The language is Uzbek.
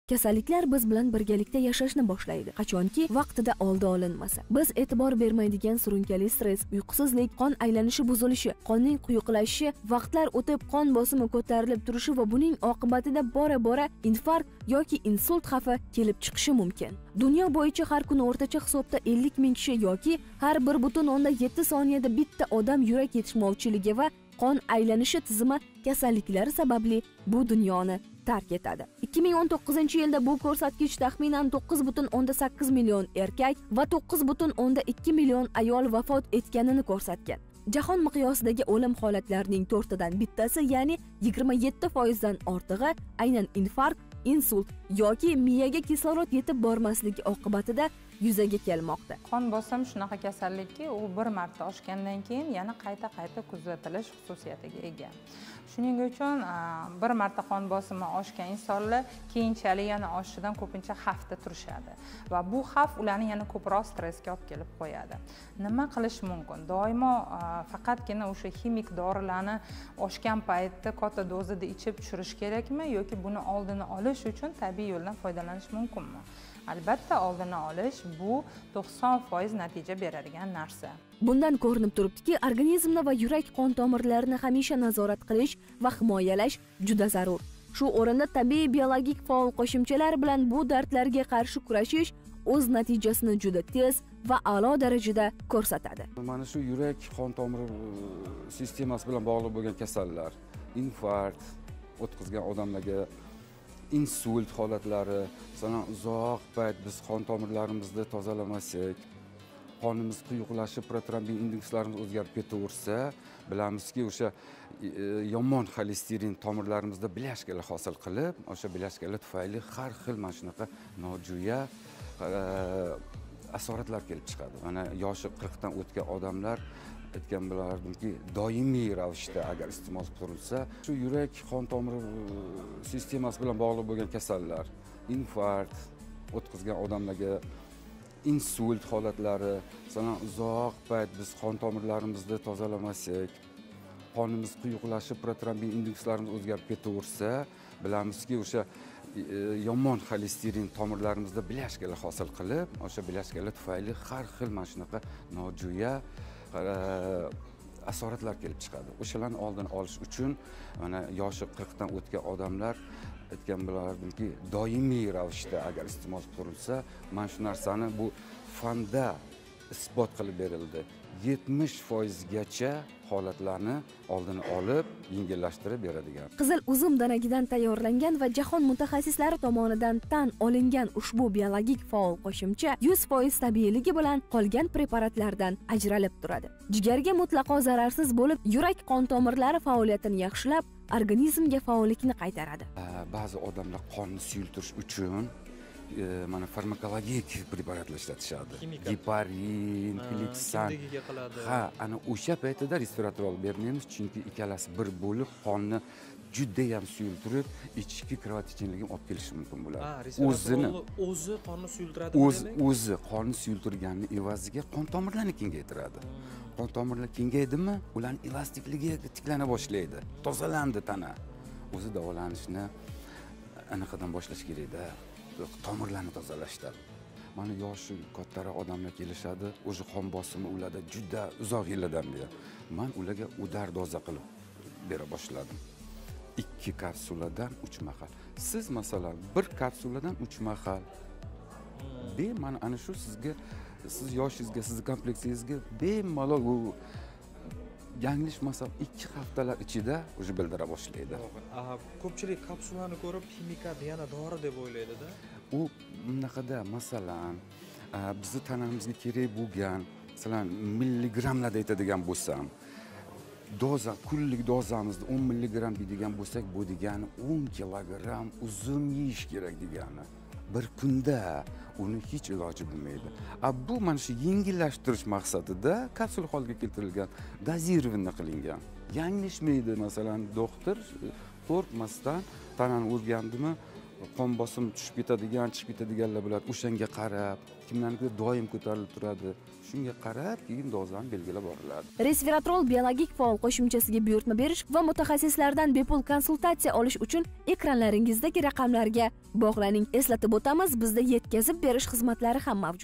Kasalliklar biz bilan birgalikda yashashni boshlaydi. Qachonki vaqtida oldi olinmasa. Biz e'tibor bermaydigan surunkali stress, uyqusizlik, qon aylanishi buzilishi, qonning quyuqlashishi, vaqtlar o'tib qon bosimi ko'tarilib turishi va buning oqibatida bora-bora infarkt yoki insult xavfi kelib chiqishi mumkin. Dunyo bo'yicha har kuni o'rtacha hisobda 50 ming kishi yoki har 1,7 soniyada bitta odam yurak yetishmovchiligi va qon aylanishi tizimi kasalliklari sababli bu dunyoni tark etadi. 2019-yilda bu ko'rsatkich taxminan 9,8 million erkak va 9,2 million ayol vafot etganini ko'rsatgan. Jahon miqyosidagi o'lim holatlarining 4dan bittasi, ya'ni 27% dan ortig'i aynan infarkt, insult yoki miyaga kislorod yetib bormasligi oqibatida yuzaga kelmoqda. Qon bosimi shunaqa kasallikki, u bir marta oshgandan keyin yana qayta kuzatilish xususiyatiga ega. Shuning uchun bir marta qon bosimi oshgan insonlar keyinchalik yana oshishidan ko'pincha xavfda turishadi va bu xavf ularni yana ko'proq stressga olib kelib qo'yadi. Nima qilish mumkin? Doimo faqatgina o'sha ximik dorilarni oshgan paytda katta dozada ichib tushirish kerakmi yoki buni oldini olish uchun tabiiy yo'ldan foydalanish mumkinmi? Albatta, oldini olish bu 90% natija beradigan narsa. Bundan ko'rinib turibdiki, organizmni va yurak qon tomirlarini hamisha nazorat qilish va himoyalash juda zarur. Shu o'rinda tabiiy biologik faol qo'shimchalar bilan bu dardlarga qarshi kurashish o'z natijasini juda tez va a'lo darajada ko'rsatadi. Mana shu yurak qon tomir sistemasi bilan bog'liq bo'lgan kasallar, infarkt o'tkazgan odamlarga insult holatlari, masalan, uzoq payt biz qon tomirlarimizni tozalamasak, qonimiz quyuqlashib, protrombin indekslarimiz o'zgarib ketaversa, bilamizki, o'sha yomon xolesterin tomirlarimizda bilyashkalar hosil qilib, o'sha bilyashkalar tufayli har xil mana shunaqa nojo'ya asoratlar kelib chiqadi. Mana yoshi 40 dan o'tgan odamlar aytgan bo'lardimki, doimiy ravishda agar iste'mol qilib turilsa, shu yurak qon tomir sistemasi bilan bog'liq bo'lgan kasallar, infarkt o'tkazgan odamlarga insult holatlari, masalan, uzoq payt biz qon tomirlarimizni tozalamasak, qonimiz quyuqlashib, protrombin indekslarimiz o'zgarib ketaversa, bilamizki, o'sha yomon xolesterin tomirlarimizda bilyashkalar hosil qilib, o'sha bilyashkalar tufayli har xil mana shunaqa nojo'ya asoratlar kelib chiqadi. O'shalarni oldini olish uchun mana yoshi 40 dan o'tgan odamlar aytgan bo'lardimki, doimiy ravishda agar iste'mol qilib turilsa, mana shu narsani bu fanda isbot qilib berildi. 70% gacha holatlarni oldini olib, yengillashtirib beradigan. Qizil uzum danagidan tayyorlangan va jahon mutaxassislari tomonidan tan olingan ushbu biologik faol qo'shimcha 100% tabiiyligi bilan qolgan preparatlardan ajralib turadi. Jigarga mutlaqo zararsiz bo'lib, yurak qon tomirlari faoliyatini yaxshilab, organizmga faollikni qaytaradi. Ba'zi odamlar qonni suyultirish uchun mana farmakologik preparatlar ishlatishadi. Geparin, Klixan. Ha, ana o'sha paytida resveratrol bermaymiz, chunki ikkalasi bir bo'lib qonni juda ham suyultirib, ichki kровотечениеga olib kelishi mumkin bo'ladi. O'zi qonni suyultiradi demak. O'zi qonni suyultirganning evaziga qon tomirlarni kengaytiradi. Qon tomirlar kengaydimi, ularning elastikligi tiklana boshlaydi. Tozalandi tana. O'zi davolanishni anaqadan boshlash kerak-da. Tomirlarni tozalashda. Mana yoshi kattaroq odamlar kelishadi, o'sha qon bosimi ularda juda uzoq yillardan beri. Men ularga udar doza qilib bera boshladim. 2 kapsuladan 3 mahal. Siz masalan 1 kapsuladan 3 mahal bemalol ana shu sizga, siz yoshingizga, sizning kompleksingizga bemalol u yanglishmasam 2 haftalar ichida o'zi bildira boshlaydi. Ko'pchilik kapsulani ko'rib ximikat yana dori deb o'ylaydi-da. U bunaqada masalan bizni tanamizga kerak bo'lgan, masalan milligrammlarda aytadigan bo'lsam, doza, kunlik dozamizni 10 milligramm deydigan bo'lsak, bu degani 10 kilogramm uzum yeyish kerak degani. Bir kunda uni hech iloji bo'lmaydi. Bu mana shu yengillashtirish maqsadida kapsula holga keltirilgan, dozирование qilingan. Yanglishmaydi, masalan, doktor qo'rqmasdan tanani o'rgandimi, qon bosimi tushib ketadigan, chiqib ketadiganlar bo'ladi. O'shanga qarab, kimlarnikidir doim ko'tarilib turadi. Shunga qarab keyin dozani belgilab boriladi. Resveratrol biologik faol qo'shimchasiga buyurtma berish va mutaxassislardan bepul konsultatsiya olish uchun ekranlaringizdagi raqamlarga bog'laning. Eslatib o'tamiz, bizda yetkazib berish xizmatlari ham mavjud.